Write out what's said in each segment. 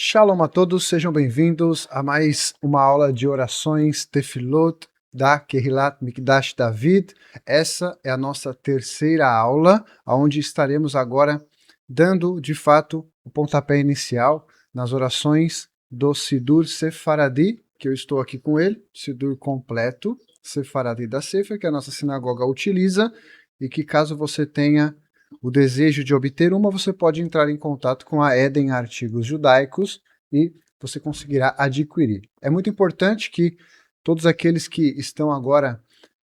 Shalom a todos, sejam bem-vindos a mais uma aula de orações Tefilot da Kehilat Mikdash David. Essa é a nossa terceira aula, onde estaremos agora dando, de fato, o pontapé inicial nas orações do Sidur Sefaradi, que eu estou aqui com ele, Sidur completo, Sefaradi da Sefer, que a nossa sinagoga utiliza, e que caso você tenha o desejo de obter uma, você pode entrar em contato com a Eden Artigos Judaicos e você conseguirá adquirir. É muito importante que todos aqueles que estão agora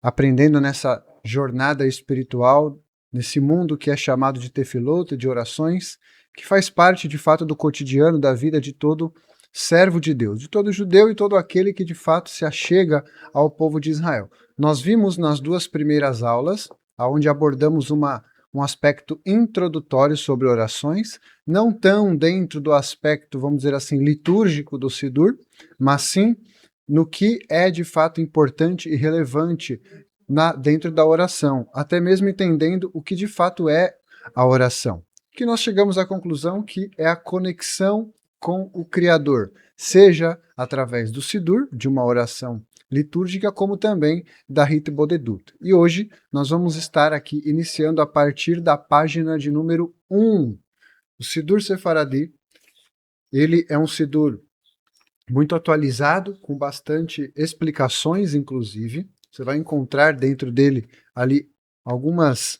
aprendendo nessa jornada espiritual, nesse mundo que é chamado de Tefilot, de orações, que faz parte de fato do cotidiano da vida de todo servo de Deus, de todo judeu e todo aquele que de fato se achega ao povo de Israel. Nós vimos nas duas primeiras aulas, onde abordamos um aspecto introdutório sobre orações, não tão dentro do aspecto, vamos dizer assim, litúrgico do Sidur, mas sim no que é de fato importante e relevante dentro da oração, até mesmo entendendo o que de fato é a oração. Que nós chegamos à conclusão que é a conexão com o Criador, seja através do Sidur, de uma oração litúrgica, como também da Rit Bodedut. E hoje nós vamos estar aqui iniciando a partir da página de número 1. O Sidur Sefaradi, ele é um Sidur muito atualizado, com bastante explicações, inclusive. Você vai encontrar dentro dele ali algumas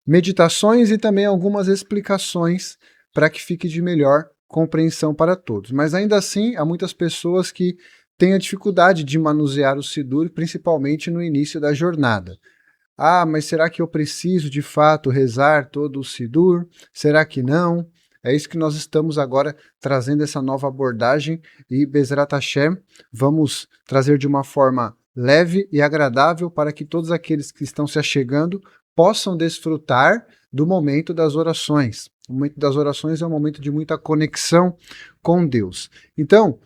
meditações e também algumas explicações para que fique de melhor compreensão para todos. Mas ainda assim, há muitas pessoas que têm a dificuldade de manusear o Sidur, principalmente no início da jornada. Ah, mas será que eu preciso de fato rezar todo o Sidur? Será que não? É isso que nós estamos agora trazendo essa nova abordagem e Bezrat Hashem vamos trazer de uma forma leve e agradável para que todos aqueles que estão se achegando possam desfrutar do momento das orações. O momento das orações é um momento de muita conexão com Deus. Então,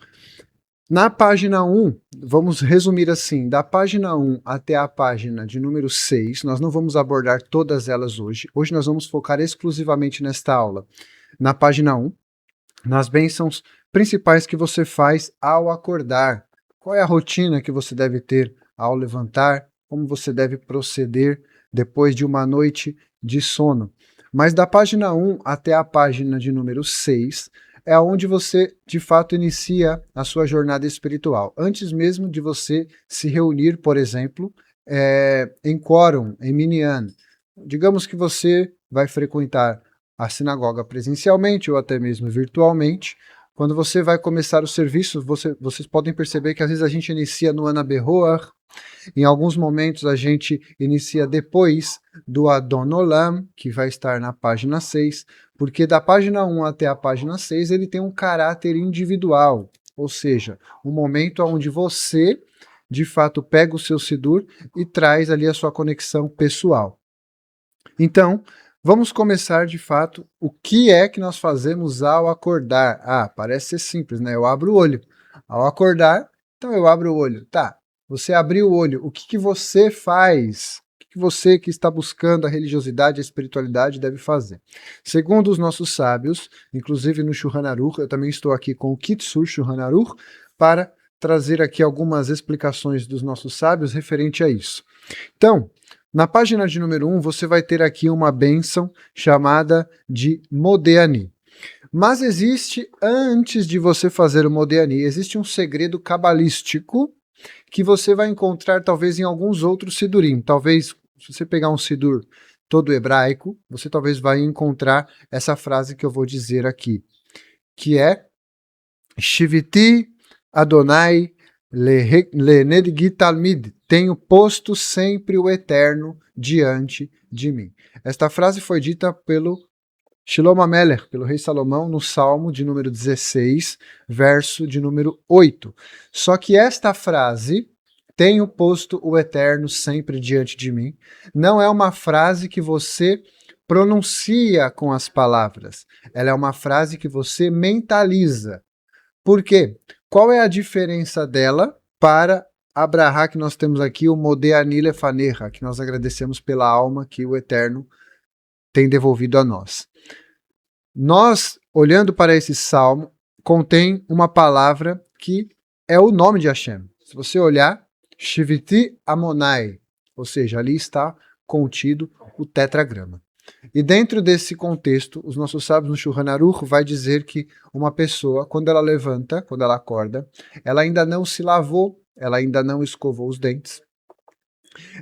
na página 1, vamos resumir assim, da página 1 até a página de número 6, nós não vamos abordar todas elas hoje. Hoje nós vamos focar exclusivamente nesta aula. Na página 1, nas bênçãos principais que você faz ao acordar. Qual é a rotina que você deve ter ao levantar? Como você deve proceder depois de uma noite de sono? Mas da página 1 até a página de número 6 é onde você, de fato, inicia a sua jornada espiritual. Antes mesmo de você se reunir, por exemplo, em quórum, em minyan. Digamos que você vai frequentar a sinagoga presencialmente ou até mesmo virtualmente. Quando você vai começar o serviço, vocês podem perceber que às vezes a gente inicia no Ana Beroar, em alguns momentos a gente inicia depois do Adon Olam, que vai estar na página 6, porque da página 1 até a página 6 ele tem um caráter individual, ou seja, um momento onde você, de fato, pega o seu Sidur e traz ali a sua conexão pessoal. Então, vamos começar de fato. O que é que nós fazemos ao acordar? Ah, parece ser simples, né? Eu abro o olho. Ao acordar, então eu abro o olho. Tá, você abriu o olho. O que você faz? O que você que está buscando a religiosidade, a espiritualidade deve fazer? Segundo os nossos sábios, inclusive no Shulchan Aruch, eu também estou aqui com o Kitsur Shulchan Aruch para trazer aqui algumas explicações dos nossos sábios referente a isso. Então, na página de número 1, você vai ter aqui uma bênção chamada de Modeani. Mas existe, antes de você fazer o Modeani, existe um segredo cabalístico que você vai encontrar talvez em alguns outros Sidurim. Talvez, se você pegar um Sidur todo hebraico, você talvez vai encontrar essa frase que eu vou dizer aqui, que é Shiviti Adonai Lenedgi Talmid, tenho posto sempre o Eterno diante de mim. Esta frase foi dita pelo Shlomo Amelech, pelo rei Salomão, no Salmo de número 16, verso de número 8. Só que esta frase, tenho posto o Eterno sempre diante de mim, não é uma frase que você pronuncia com as palavras. Ela é uma frase que você mentaliza. Por quê? Qual é a diferença dela para Abrahá, que nós temos aqui, o Modeani Lefanecha, que nós agradecemos pela alma que o Eterno tem devolvido a nós? Nós, olhando para esse salmo, contém uma palavra que é o nome de Hashem. Se você olhar, Shiviti Amonai, ou seja, ali está contido o tetragrama. E dentro desse contexto, os nossos sábios no Shulchan Aruch vai dizer que uma pessoa, quando ela levanta, quando ela acorda, ela ainda não se lavou, ela ainda não escovou os dentes,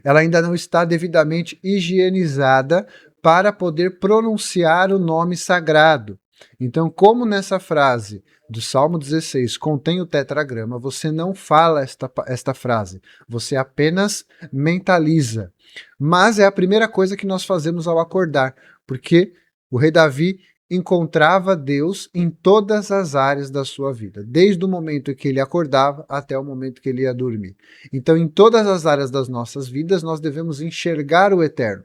ela ainda não está devidamente higienizada para poder pronunciar o nome sagrado. Então, como nessa frase do Salmo 16 contém o tetragrama, você não fala esta frase, você apenas mentaliza. Mas é a primeira coisa que nós fazemos ao acordar, porque o rei Davi encontrava Deus em todas as áreas da sua vida, desde o momento em que ele acordava até o momento que ele ia dormir. Então, em todas as áreas das nossas vidas, nós devemos enxergar o eterno.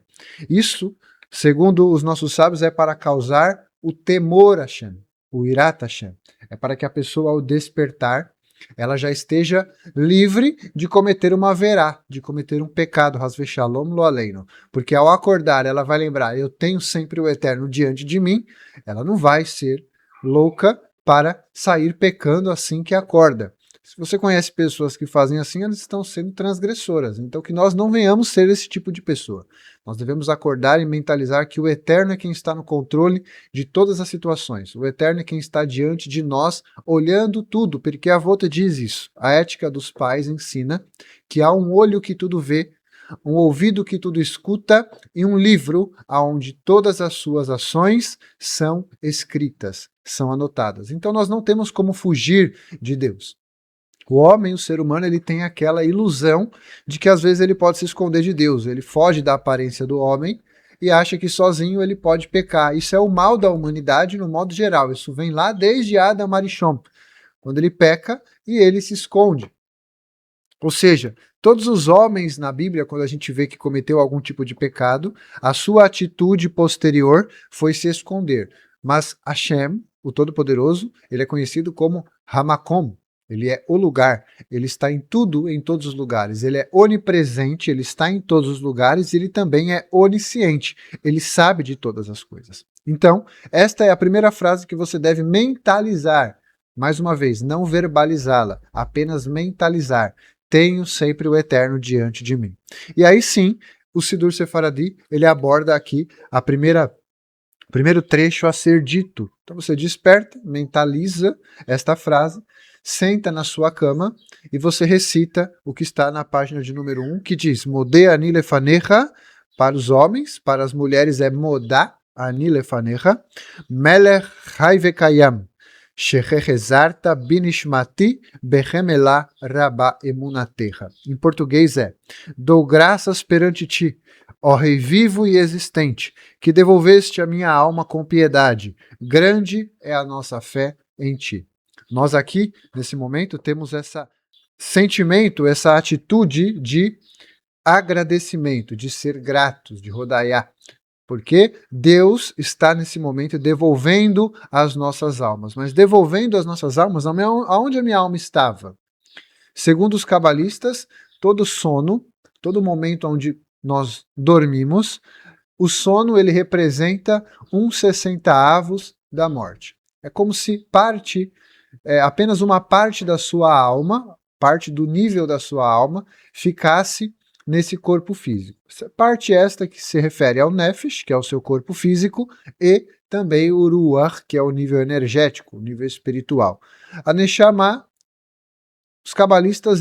Isso, segundo os nossos sábios, é para causar o temor a Hashem, o irat Hashem. É para que a pessoa, ao despertar, ela já esteja livre de cometer uma verá, de cometer um pecado, hasve shalom lo aleinu. Porque ao acordar, ela vai lembrar, eu tenho sempre o eterno diante de mim, ela não vai ser louca para sair pecando assim que acorda. Se você conhece pessoas que fazem assim, elas estão sendo transgressoras. Então, que nós não venhamos ser esse tipo de pessoa. Nós devemos acordar e mentalizar que o Eterno é quem está no controle de todas as situações. O Eterno é quem está diante de nós, olhando tudo, porque a Volta diz isso. A ética dos pais ensina que há um olho que tudo vê, um ouvido que tudo escuta e um livro onde todas as suas ações são escritas, são anotadas. Então, nós não temos como fugir de Deus. O homem, o ser humano, ele tem aquela ilusão de que às vezes ele pode se esconder de Deus. Ele foge da aparência do homem e acha que sozinho ele pode pecar. Isso é o mal da humanidade no modo geral. Isso vem lá desde Adam Arishon, quando ele peca e ele se esconde. Ou seja, todos os homens na Bíblia, quando a gente vê que cometeu algum tipo de pecado, a sua atitude posterior foi se esconder. Mas Hashem, o Todo-Poderoso, ele é conhecido como Hamakom. Ele é o lugar, ele está em tudo, em todos os lugares. Ele é onipresente, ele está em todos os lugares e ele também é onisciente. Ele sabe de todas as coisas. Então, esta é a primeira frase que você deve mentalizar. Mais uma vez, não verbalizá-la, apenas mentalizar. Tenho sempre o Eterno diante de mim. E aí sim, o Sidur Sefaradi, ele aborda aqui o primeiro trecho a ser dito. Então você desperta, mentaliza esta frase, senta na sua cama e você recita o que está na página de número 1, que diz Modeh ani lefanecha, para os homens, para as mulheres é Modá ani lefanecha, Melech chai vekayam, shechechezarta binishmati bechemelá rabá emunatecha. Em português é, dou graças perante ti, ó Rei vivo e existente, que devolveste a minha alma com piedade, grande é a nossa fé em ti. Nós aqui, nesse momento, temos esse sentimento, essa atitude de agradecimento, de ser gratos, de rodaiá, porque Deus está nesse momento devolvendo as nossas almas. Mas devolvendo as nossas almas, aonde a minha alma estava? Segundo os cabalistas, todo sono, todo momento onde nós dormimos, o sono ele representa 1/60 da morte. É como se apenas uma parte da sua alma, parte do nível da sua alma, ficasse nesse corpo físico. Parte esta que se refere ao Nefesh, que é o seu corpo físico, e também o Ruach, que é o nível energético, o nível espiritual. A Neshama, os cabalistas,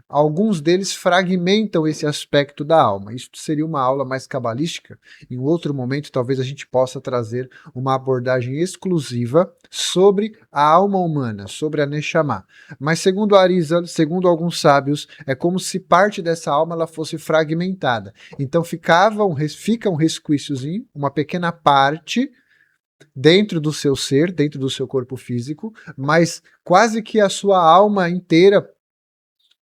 alguns deles fragmentam esse aspecto da alma. Isso seria uma aula mais cabalística. Em outro momento, talvez a gente possa trazer uma abordagem exclusiva sobre a alma humana, sobre a Neshama. Mas segundo Arizal, segundo alguns sábios, é como se parte dessa alma ela fosse fragmentada. Então fica um resquíciozinho, uma pequena parte dentro do seu ser, dentro do seu corpo físico, mas quase que a sua alma inteira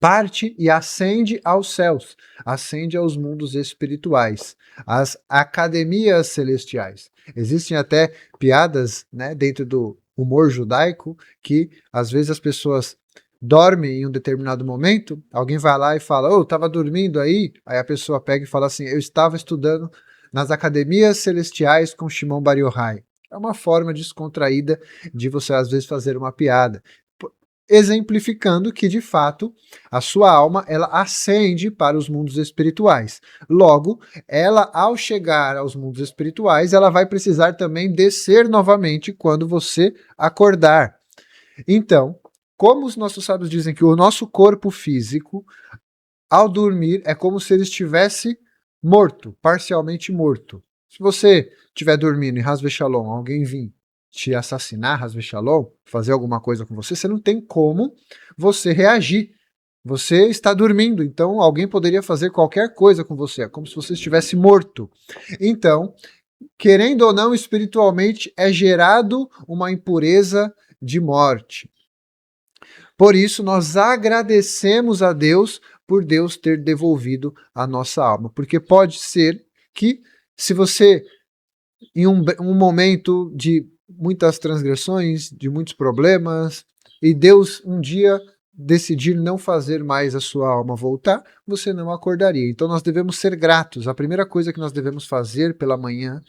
parte e ascende aos céus, ascende aos mundos espirituais, às academias celestiais. Existem até piadas, né, dentro do humor judaico, que às vezes as pessoas dormem em um determinado momento, alguém vai lá e fala, eu estava dormindo aí a pessoa pega e fala assim, eu estava estudando nas academias celestiais com Shimon Bar Yochai. É uma forma descontraída de você, às vezes, fazer uma piada. Exemplificando que, de fato, a sua alma, ela ascende para os mundos espirituais. Logo, ela, ao chegar aos mundos espirituais, ela vai precisar também descer novamente quando você acordar. Então, como os nossos sábios dizem que o nosso corpo físico, ao dormir, é como se ele estivesse morto, parcialmente morto. Se você estiver dormindo em Hasbe Shalom, alguém vir te assassinar, Hasbe Shalom, fazer alguma coisa com você, você não tem como você reagir. Você está dormindo, então alguém poderia fazer qualquer coisa com você, é como se você estivesse morto. Então, querendo ou não, espiritualmente é gerado uma impureza de morte. Por isso, nós agradecemos a Deus por Deus ter devolvido a nossa alma. Porque pode ser que, se você, em um momento de muitas transgressões, de muitos problemas, e Deus um dia decidir não fazer mais a sua alma voltar, você não acordaria. Então nós devemos ser gratos. A primeira coisa que nós devemos fazer pela manhã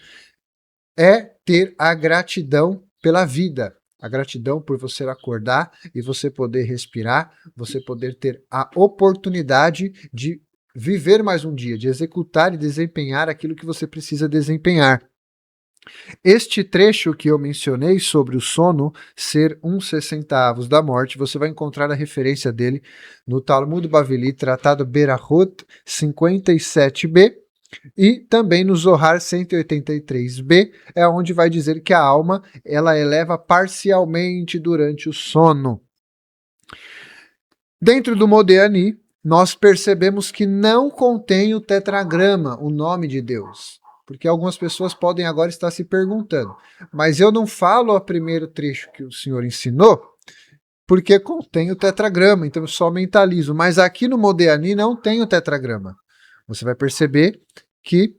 é ter a gratidão pela vida. A gratidão por você acordar e você poder respirar, você poder ter a oportunidade de viver mais um dia, de executar e desempenhar aquilo que você precisa desempenhar. Este trecho que eu mencionei sobre o sono ser 1/60 da morte, você vai encontrar a referência dele no Talmud Bavili, Tratado Berahot 57b, e também no Zohar 183b, é onde vai dizer que a alma ela eleva parcialmente durante o sono. Dentro do Modéani, nós percebemos que não contém o tetragrama, o nome de Deus. Porque algumas pessoas podem agora estar se perguntando, mas eu não falo o primeiro trecho que o Senhor ensinou, porque contém o tetragrama, então eu só mentalizo. Mas aqui no Modéani não tem o tetragrama. Você vai perceber que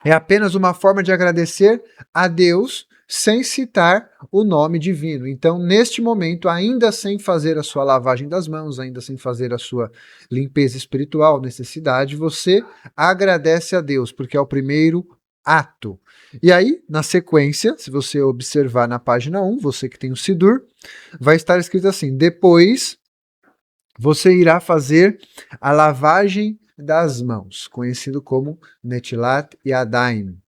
é apenas uma forma de agradecer a Deus sem citar o nome divino. Então, neste momento, ainda sem fazer a sua lavagem das mãos, ainda sem fazer a sua limpeza espiritual, necessidade, você agradece a Deus, porque é o primeiro ato. E aí, na sequência, se você observar na página 1, você que tem o Sidur, vai estar escrito assim: depois você irá fazer a lavagem das mãos, conhecido como Netilat Yadayim.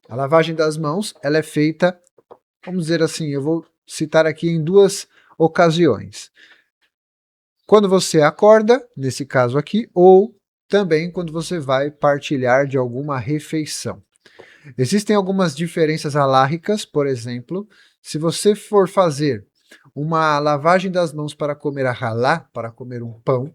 A lavagem das mãos, ela é feita, vamos dizer assim, eu vou citar aqui em duas ocasiões. Quando você acorda, nesse caso aqui, ou também quando você vai partilhar de alguma refeição. Existem algumas diferenças halárricas, por exemplo, se você for fazer uma lavagem das mãos para comer a halá, para comer um pão,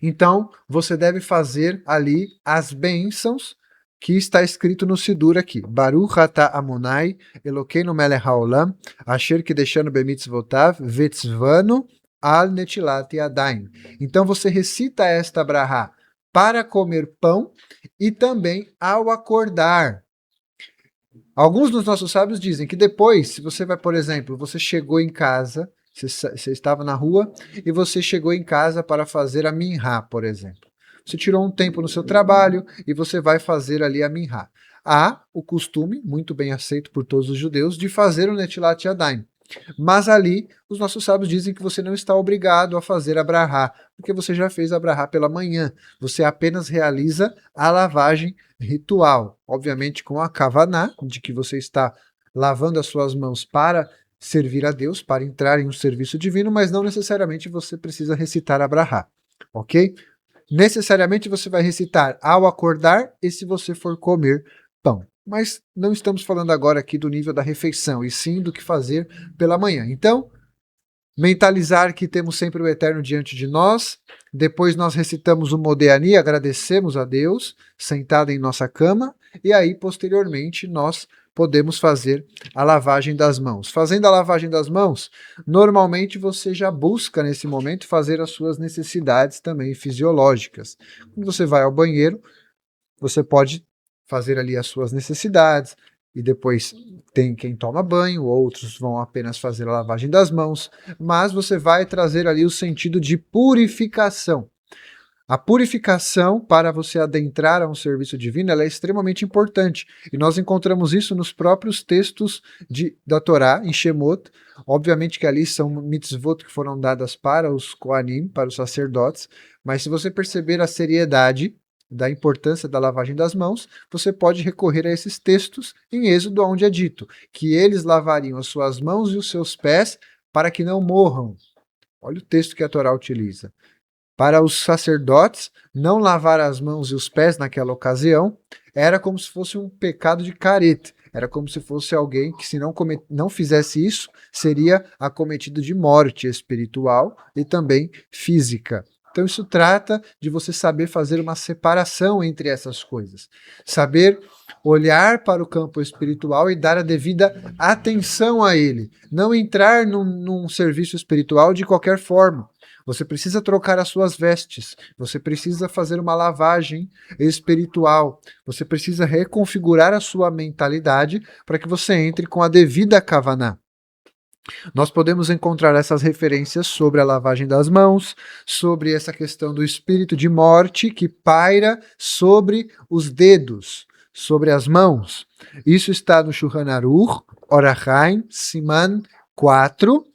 então você deve fazer ali as bênçãos que está escrito no Sidur aqui. Baruch atah Amonai, Elokeinu melech haolam, asher kideshanu bemitzvotav, vetzvanu al netilat yadayim. Então você recita esta brahá para comer pão e também ao acordar. Alguns dos nossos sábios dizem que depois, se você vai, por exemplo, você chegou em casa, você estava na rua e você chegou em casa para fazer a minhá, por exemplo. Você tirou um tempo no seu trabalho e você vai fazer ali a minhá. Há o costume, muito bem aceito por todos os judeus, de fazer o Netilat Yadayim. Mas ali, os nossos sábios dizem que você não está obrigado a fazer a brahá, porque você já fez a brahá pela manhã. Você apenas realiza a lavagem ritual. Obviamente com a kavaná, de que você está lavando as suas mãos para servir a Deus, para entrar em um serviço divino, mas não necessariamente você precisa recitar a brahá, ok? Necessariamente você vai recitar ao acordar e se você for comer pão. Mas não estamos falando agora aqui do nível da refeição, e sim do que fazer pela manhã. Então, mentalizar que temos sempre o Eterno diante de nós, depois nós recitamos o Modéani, agradecemos a Deus, sentado em nossa cama, e aí, posteriormente, nós podemos fazer a lavagem das mãos. Fazendo a lavagem das mãos, normalmente você já busca nesse momento fazer as suas necessidades também fisiológicas. Quando você vai ao banheiro, você pode fazer ali as suas necessidades, e depois tem quem toma banho, outros vão apenas fazer a lavagem das mãos, mas você vai trazer ali o sentido de purificação. A purificação para você adentrar a um serviço divino, ela é extremamente importante. E nós encontramos isso nos próprios textos da Torá, em Shemot. Obviamente que ali são mitzvot que foram dadas para os Kohanim, para os sacerdotes. Mas se você perceber a seriedade da importância da lavagem das mãos, você pode recorrer a esses textos em Êxodo, onde é dito que eles lavariam as suas mãos e os seus pés para que não morram. Olha o texto que a Torá utiliza. Para os sacerdotes, não lavar as mãos e os pés naquela ocasião era como se fosse um pecado de caret. Era como se fosse alguém que, se não fizesse isso, seria acometido de morte espiritual e também física. Então isso trata de você saber fazer uma separação entre essas coisas. Saber olhar para o campo espiritual e dar a devida atenção a ele. Não entrar num serviço espiritual de qualquer forma. Você precisa trocar as suas vestes, você precisa fazer uma lavagem espiritual, você precisa reconfigurar a sua mentalidade para que você entre com a devida kavaná. Nós podemos encontrar essas referências sobre a lavagem das mãos, sobre essa questão do espírito de morte que paira sobre os dedos, sobre as mãos. Isso está no Shulchan Aruch, Orachaim, Siman 4,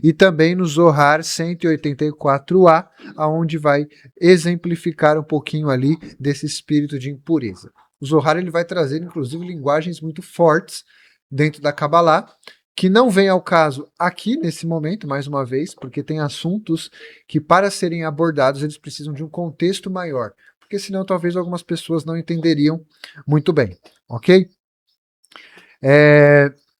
e também no Zohar 184a, aonde vai exemplificar um pouquinho ali desse espírito de impureza. O Zohar ele vai trazer, inclusive, linguagens muito fortes dentro da Kabbalah, que não vem ao caso aqui nesse momento, mais uma vez, porque tem assuntos que, para serem abordados, eles precisam de um contexto maior, porque senão talvez algumas pessoas não entenderiam muito bem, ok?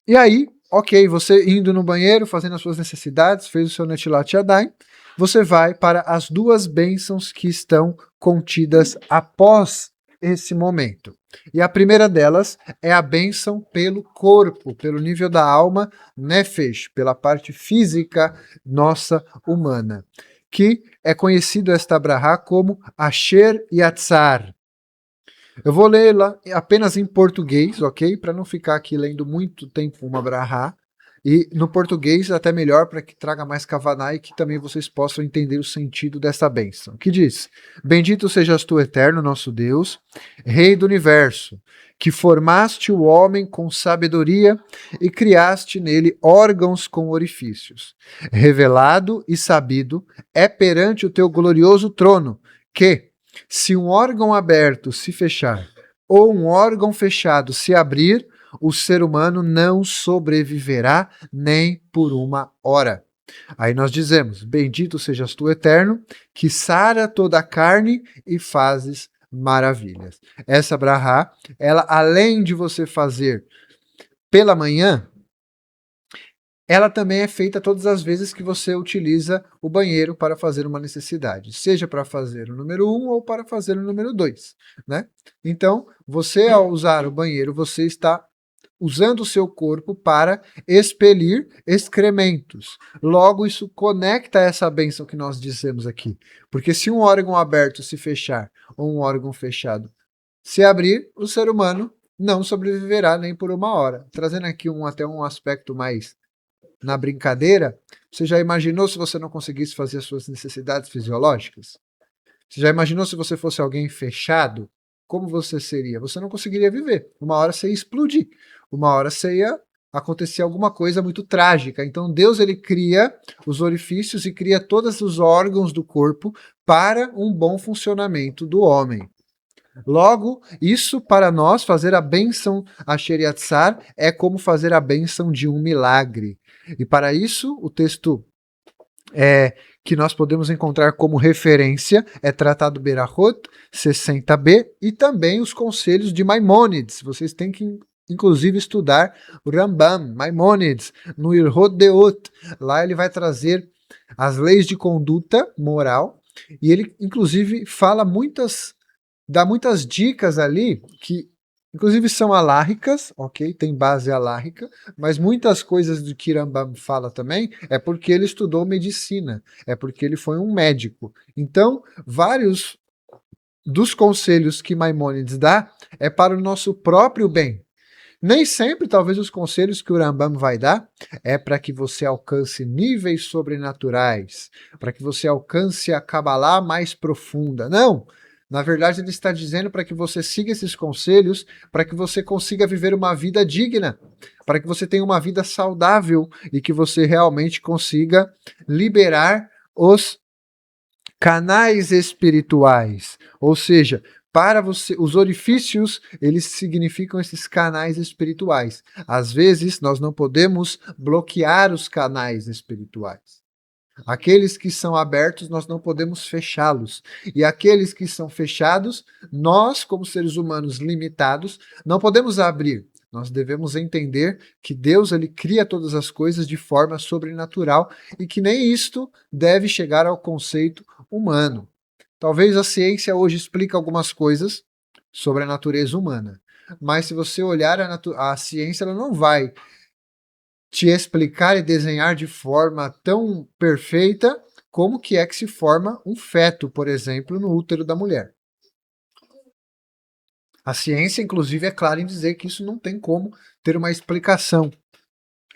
E aí, ok, você indo no banheiro, fazendo as suas necessidades, fez o seu Netilat Yadayim, você vai para as duas bênçãos que estão contidas após esse momento. E a primeira delas é a bênção pelo corpo, pelo nível da alma, nefesh, pela parte física nossa humana, que é conhecido esta brahá como Asher Yatzar. Eu vou lê-la apenas em português, ok? Para não ficar aqui lendo muito tempo uma brahá. E no português até melhor para que traga mais kavaná e que também vocês possam entender o sentido dessa bênção. Que diz: Bendito sejas tu, eterno nosso Deus, Rei do universo, que formaste o homem com sabedoria e criaste nele órgãos com orifícios. Revelado e sabido é perante o teu glorioso trono que, se um órgão aberto se fechar ou um órgão fechado se abrir, o ser humano não sobreviverá nem por uma hora. Aí nós dizemos: Bendito sejas tu, eterno, que sara toda a carne e fazes maravilhas. Essa brahá, ela, além de você fazer pela manhã, ela também é feita todas as vezes que você utiliza o banheiro para fazer uma necessidade, seja para fazer o número 1 ou para fazer o número 2, né? Então, você ao usar o banheiro, você está usando o seu corpo para expelir excrementos. Logo, isso conecta essa bênção que nós dizemos aqui. Porque se um órgão aberto se fechar ou um órgão fechado se abrir, o ser humano não sobreviverá nem por uma hora. Trazendo aqui até um aspecto mais na brincadeira, você já imaginou se você não conseguisse fazer as suas necessidades fisiológicas? Você já imaginou se você fosse alguém fechado? Como você seria? Você não conseguiria viver. Uma hora você ia explodir. Uma hora você ia acontecer alguma coisa muito trágica. Então Deus ele cria os orifícios e cria todos os órgãos do corpo para um bom funcionamento do homem. Logo, isso para nós, fazer a bênção Asher Yatzar, é como fazer a bênção de um milagre. E para isso, o texto que nós podemos encontrar como referência é Tratado Berachot 60b e também os conselhos de Maimônides. Vocês têm que, inclusive, estudar o Rambam, Maimônides, no Ilhot Deot. Lá ele vai trazer as leis de conduta moral e ele, inclusive, dá muitas dicas ali que, inclusive, são alárricas, ok? Tem base alárrica, mas muitas coisas do que Rambam fala também é porque ele estudou medicina, é porque ele foi um médico. Então, vários dos conselhos que Maimônides dá é para o nosso próprio bem. Nem sempre, talvez, os conselhos que o Rambam vai dar é para que você alcance níveis sobrenaturais, para que você alcance a Kabbalah mais profunda. Não! Na verdade, ele está dizendo para que você siga esses conselhos, para que você consiga viver uma vida digna, para que você tenha uma vida saudável e que você realmente consiga liberar os canais espirituais. Ou seja, para você, os orifícios, eles significam esses canais espirituais. Às vezes, nós não podemos bloquear os canais espirituais. Aqueles que são abertos, nós não podemos fechá-los. E aqueles que são fechados, nós, como seres humanos limitados, não podemos abrir. Nós devemos entender que Deus ele cria todas as coisas de forma sobrenatural e que nem isto deve chegar ao conceito humano. Talvez a ciência hoje explique algumas coisas sobre a natureza humana, mas se você olhar a ciência, ela não vai te explicar e desenhar de forma tão perfeita como que é que se forma um feto, por exemplo, no útero da mulher. A ciência, inclusive, é clara em dizer que isso não tem como ter uma explicação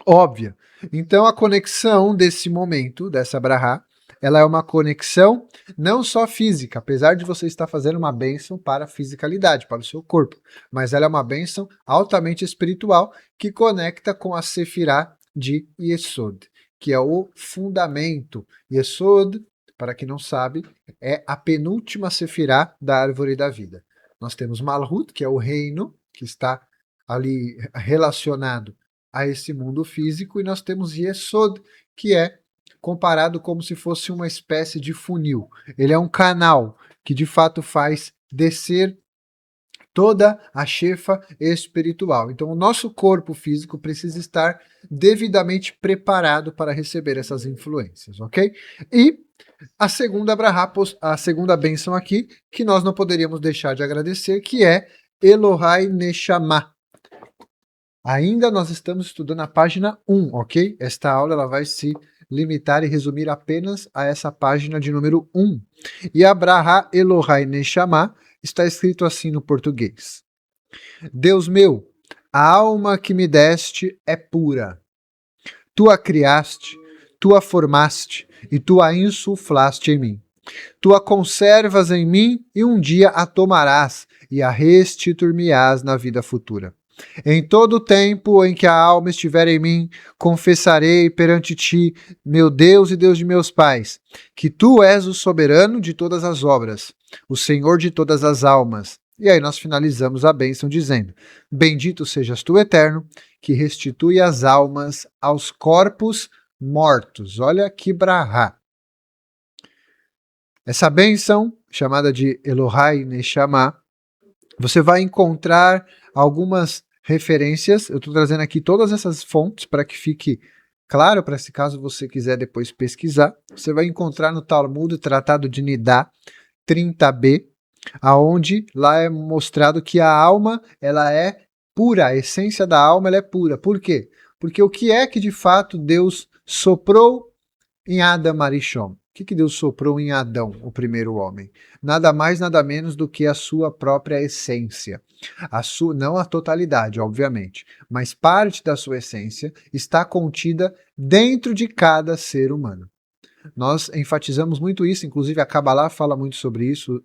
óbvia. Então, a conexão desse momento, dessa brahá, ela é uma conexão não só física, apesar de você estar fazendo uma bênção para a fisicalidade, para o seu corpo, mas ela é uma bênção altamente espiritual que conecta com a Sefirá de Yesod, que é o fundamento. Yesod, para quem não sabe, é a penúltima Sefirá da árvore da vida. Nós temos Malhut, que é o reino, que está ali relacionado a esse mundo físico, e nós temos Yesod, que é comparado como se fosse uma espécie de funil. Ele é um canal que de fato faz descer toda a chefa espiritual. Então, o nosso corpo físico precisa estar devidamente preparado para receber essas influências, ok? E a segunda brahá, a segunda bênção aqui, que nós não poderíamos deixar de agradecer, que é Elohai Neshama. Ainda nós estamos estudando a página 1, ok? Esta aula ela vai se limitar e resumir apenas a essa página de número 1. E a Brahá Elohai Neshama está escrito assim no português. Deus meu, a alma que me deste é pura. Tu a criaste, tu a formaste e tu a insuflaste em mim. Tu a conservas em mim e um dia a tomarás e a restituir-me-ás na vida futura. Em todo o tempo em que a alma estiver em mim, confessarei perante ti, meu Deus e Deus de meus pais, que tu és o soberano de todas as obras, o Senhor de todas as almas. E aí nós finalizamos a bênção dizendo, bendito sejas tu, Eterno, que restitui as almas aos corpos mortos. Olha que brahá. Essa bênção, chamada de Elohai Neshama, você vai encontrar algumas referências. Eu estou trazendo aqui todas essas fontes para que fique claro, para se caso você quiser depois pesquisar. Você vai encontrar no Talmud, Tratado de Nidá, 30b, aonde lá é mostrado que a alma ela é pura, a essência da alma ela é pura. Por quê? Porque o que é que de fato Deus soprou em Adam Arishon? O que Deus soprou em Adão, o primeiro homem? Nada mais, nada menos do que a sua própria essência. Não a totalidade, obviamente, mas parte da sua essência está contida dentro de cada ser humano. Nós enfatizamos muito isso, inclusive a Kabbalah fala muito sobre isso,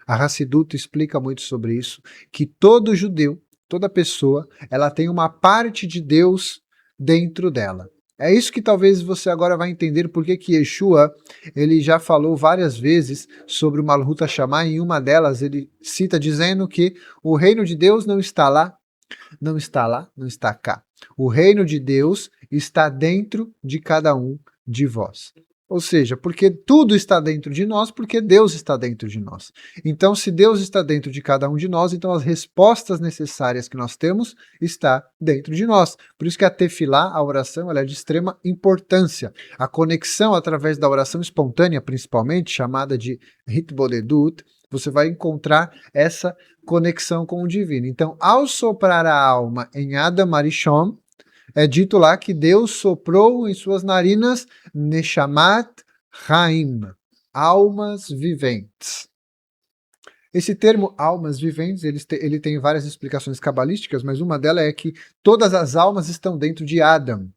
a Hassidut explica muito sobre isso, que todo judeu, toda pessoa, ela tem uma parte de Deus dentro dela. É isso que talvez você agora vai entender porque que Yeshua, ele já falou várias vezes sobre o Malhut HaShamayim, e em uma delas ele cita dizendo que o reino de Deus não está lá, não está lá, não está cá. O reino de Deus está dentro de cada um de vós. Ou seja, porque tudo está dentro de nós, porque Deus está dentro de nós. Então, se Deus está dentro de cada um de nós, então as respostas necessárias que nós temos está dentro de nós. Por isso que a tefilá, a oração, ela é de extrema importância. A conexão através da oração espontânea, principalmente, chamada de hitbodedut, você vai encontrar essa conexão com o divino. Então, ao soprar a alma em Adam Arishon, é dito lá que Deus soprou em suas narinas Neshamat Haim, almas viventes. Esse termo almas viventes, ele tem várias explicações cabalísticas, mas uma delas é que todas as almas estão dentro de Adam.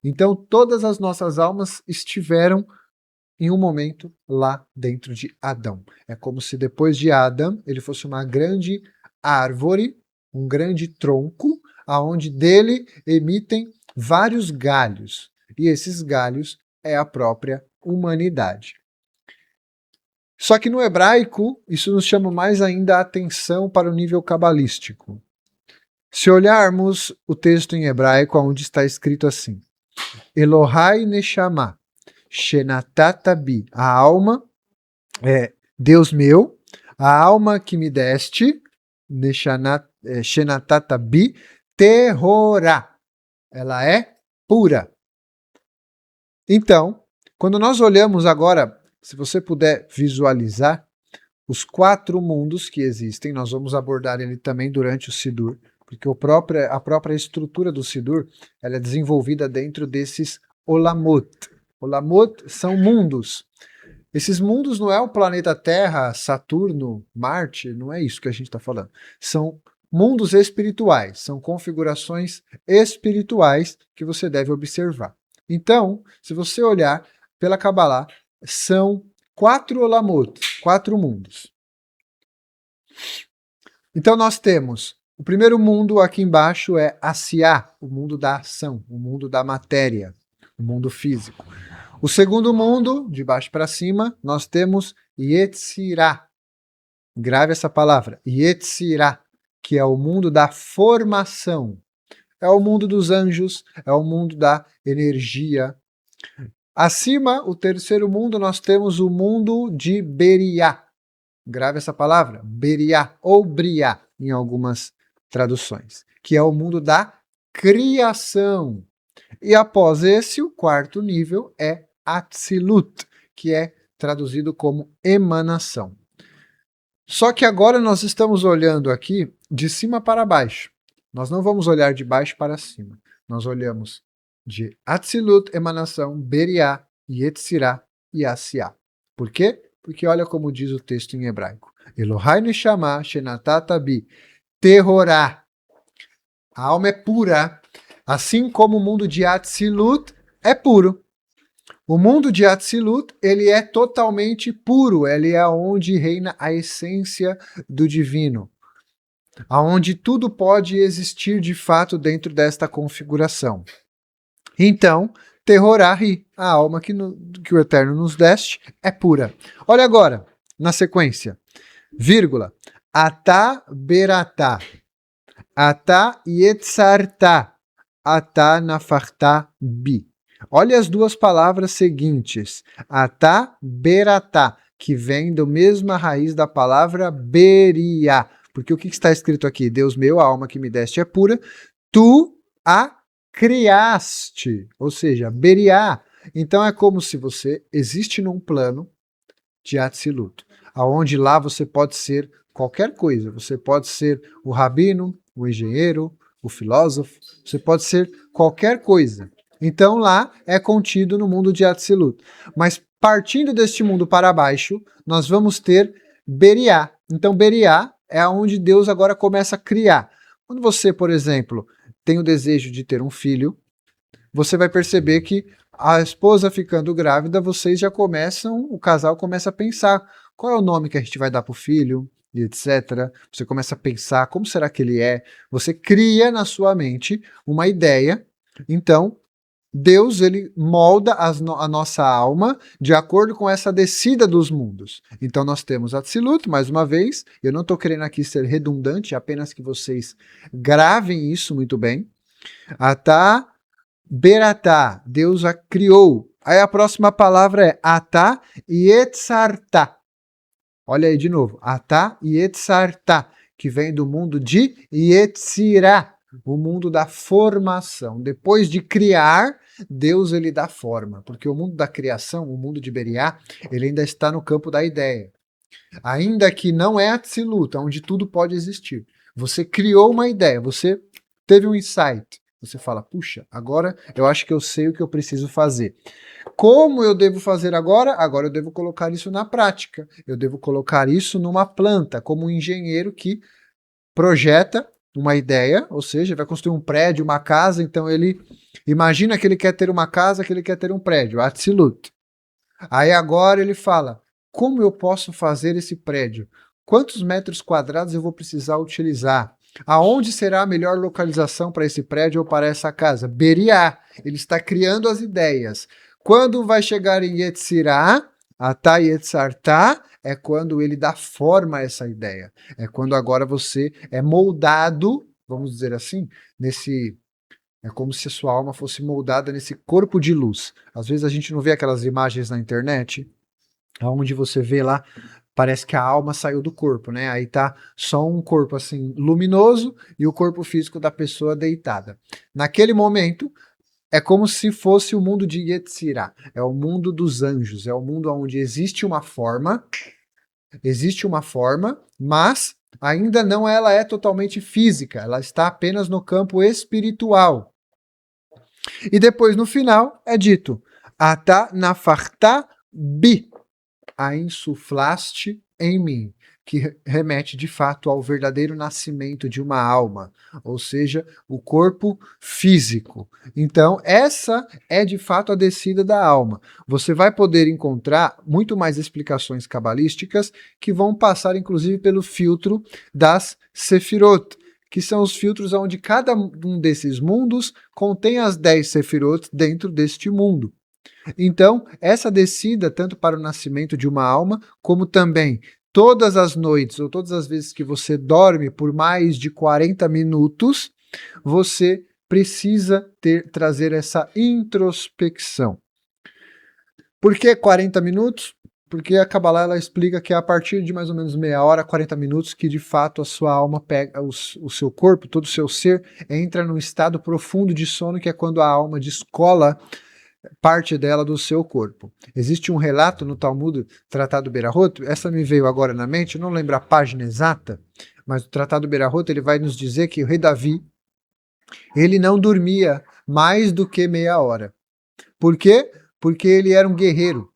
Então, todas as nossas almas estiveram em um momento lá dentro de Adão. É como se depois de Adão ele fosse uma grande árvore, um grande tronco, aonde dele emitem vários galhos. E esses galhos é a própria humanidade. Só que no hebraico, isso nos chama mais ainda a atenção para o nível cabalístico. Se olharmos o texto em hebraico, onde está escrito assim: Elohai Neshama, Shenatatabi, a alma é Deus meu, a alma que me deste, Shenatatabi, Terorá, ela é pura. Então, quando nós olhamos agora, se você puder visualizar os 4 mundos que existem, nós vamos abordar ele também durante o Sidur, porque a própria estrutura do Sidur ela é desenvolvida dentro desses Olamot. Olamot são mundos. Esses mundos não é o planeta Terra, Saturno, Marte, não é isso que a gente está falando. São mundos espirituais, são configurações espirituais que você deve observar. Então, se você olhar pela Kabbalah, são 4 Olamot, 4 mundos. Então nós temos o primeiro mundo aqui embaixo é Asiá, o mundo da ação, o mundo da matéria, o mundo físico. O segundo mundo, de baixo para cima, nós temos Yetzirah. Grave essa palavra, Yetzirah, que é o mundo da formação. É o mundo dos anjos, é o mundo da energia. Acima, o terceiro mundo, nós temos o mundo de Beriá. Grave essa palavra, Beriá ou Briá, em algumas traduções, que é o mundo da criação. E após esse, o quarto nível é Atzilut, que é traduzido como emanação. Só que agora nós estamos olhando aqui de cima para baixo. Nós não vamos olhar de baixo para cima. Nós olhamos de Atzilut, emanação, Beriá, Yetzirah e Asiá. Por quê? Porque olha como diz o texto em hebraico. Elohai Neshama Shenatatabi Terorá. A alma é pura, assim como o mundo de Atzilut é puro. O mundo de Atzilut, ele é totalmente puro, ele é onde reina a essência do divino, aonde tudo pode existir de fato dentro desta configuração. Então, Terorá-ri, a alma que o Eterno nos deste, é pura. Olha agora, na sequência, vírgula, Atá beratá, Atá yetzartá, Atá nafartá bi. Olha as duas palavras seguintes, Atá beratá, que vem da mesma raiz da palavra beriá. Porque o que está escrito aqui? Deus meu, a alma que me deste é pura, tu a criaste, ou seja, beriá. Então é como se você existe num plano de Atzilut, aonde lá você pode ser qualquer coisa. Você pode ser o rabino, o engenheiro, o filósofo, você pode ser qualquer coisa. Então lá é contido no mundo de Atzilut. Mas partindo deste mundo para baixo, nós vamos ter Beriá. Então Beriá é onde Deus agora começa a criar. Quando você, por exemplo, tem o desejo de ter um filho, você vai perceber que a esposa ficando grávida, vocês já começam, o casal começa a pensar qual é o nome que a gente vai dar para o filho, e etc. Você começa a pensar como será que ele é. Você cria na sua mente uma ideia. Então, Deus ele molda a nossa alma de acordo com essa descida dos mundos. Então nós temos Atzilut, mais uma vez, eu não estou querendo aqui ser redundante, apenas que vocês gravem isso muito bem. Atá beratá, Deus a criou. Aí a próxima palavra é Atá yetzartá. Olha aí de novo, Atá yetzartá, que vem do mundo de Yetzirah, o mundo da formação. Depois de criar, Deus ele dá forma, porque o mundo da criação, o mundo de Beriá, ele ainda está no campo da ideia. Ainda que não é Atzilut, onde tudo pode existir. Você criou uma ideia, você teve um insight. Você fala, puxa, agora eu acho que eu sei o que eu preciso fazer. Como eu devo fazer agora? Agora eu devo colocar isso na prática. Eu devo colocar isso numa planta, como um engenheiro que projeta uma ideia, ou seja, vai construir um prédio, uma casa, então ele imagina que ele quer ter uma casa, que ele quer ter um prédio, Atzilut. Aí agora ele fala, como eu posso fazer esse prédio? Quantos metros quadrados eu vou precisar utilizar? Aonde será a melhor localização para esse prédio ou para essa casa? Beriá. Ele está criando as ideias. Quando vai chegar em Yetzirah, Atá Yetzartá, é quando ele dá forma a essa ideia. É quando agora você é moldado, vamos dizer assim, nesse... É como se a sua alma fosse moldada nesse corpo de luz. Às vezes a gente não vê aquelas imagens na internet, onde você vê lá, parece que a alma saiu do corpo, né? Aí tá só um corpo assim luminoso e o corpo físico da pessoa deitada. Naquele momento, é como se fosse o mundo de Yetzirah, é o mundo dos anjos, é o mundo onde existe uma forma, mas ainda não ela é totalmente física, ela está apenas no campo espiritual. E depois, no final, é dito, Atá nafartá bi, a insuflaste em mim, que remete de fato ao verdadeiro nascimento de uma alma, ou seja, o corpo físico. Então, essa é de fato a descida da alma. Você vai poder encontrar muito mais explicações cabalísticas que vão passar, inclusive, pelo filtro das Sefirot, que são os filtros onde cada um desses mundos contém as 10 Sefirot dentro deste mundo. Então, essa descida, tanto para o nascimento de uma alma, como também todas as noites, ou todas as vezes que você dorme por mais de 40 minutos, você precisa trazer essa introspecção. Por que 40 minutos? Porque a Kabbalah ela explica que é a partir de mais ou menos meia hora, 40 minutos, que de fato a sua alma pega, o seu corpo, todo o seu ser, entra num estado profundo de sono, que é quando a alma descola parte dela do seu corpo. Existe um relato no Talmud, Tratado Berahot, essa me veio agora na mente, eu não lembro a página exata, mas o Tratado Berahot ele vai nos dizer que o rei Davi, ele não dormia mais do que meia hora. Por quê? Porque ele era um guerreiro.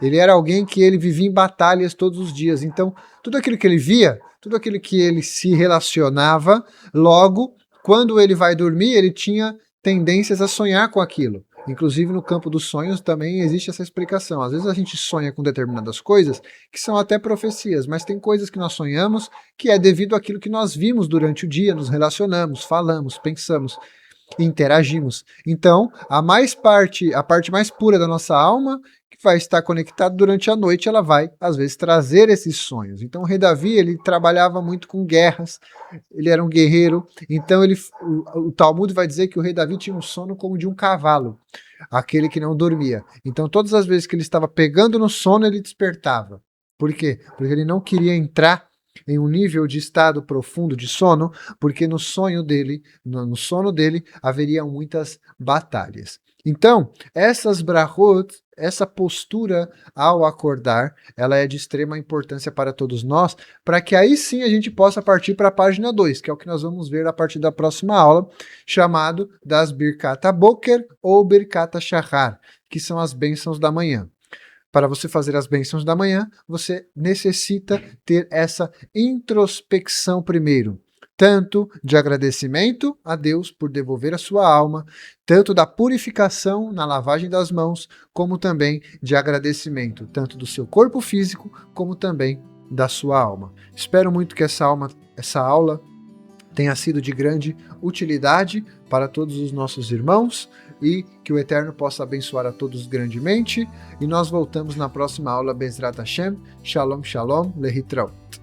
Ele era alguém que ele vivia em batalhas todos os dias. Então, tudo aquilo que ele via, tudo aquilo que ele se relacionava, logo, quando ele vai dormir, ele tinha tendências a sonhar com aquilo. Inclusive, no campo dos sonhos também existe essa explicação. Às vezes a gente sonha com determinadas coisas que são até profecias, mas tem coisas que nós sonhamos que é devido àquilo que nós vimos durante o dia, nos relacionamos, falamos, pensamos, interagimos. Então, a parte mais pura da nossa alma, que vai estar conectada durante a noite, ela vai, às vezes, trazer esses sonhos. Então, o rei Davi, ele trabalhava muito com guerras, ele era um guerreiro, então o Talmud vai dizer que o rei Davi tinha um sono como de um cavalo, aquele que não dormia. Então, todas as vezes que ele estava pegando no sono, ele despertava. Por quê? Porque ele não queria entrar em um nível de estado profundo de sono, porque no sono dele haveria muitas batalhas. Então, essas brachot, essa postura ao acordar, ela é de extrema importância para todos nós, para que aí sim a gente possa partir para a página 2, que é o que nós vamos ver a partir da próxima aula, chamado das Birkat Boker ou Birkat Shahar, que são as bênçãos da manhã. Para você fazer as bênçãos da manhã, você necessita ter essa introspecção primeiro, tanto de agradecimento a Deus por devolver a sua alma, tanto da purificação na lavagem das mãos, como também de agradecimento, tanto do seu corpo físico, como também da sua alma. Espero muito que essa aula tenha sido de grande utilidade para todos os nossos irmãos e que o Eterno possa abençoar a todos grandemente. E nós voltamos na próxima aula, Bezrat Hashem. Shalom, shalom, lehitraot.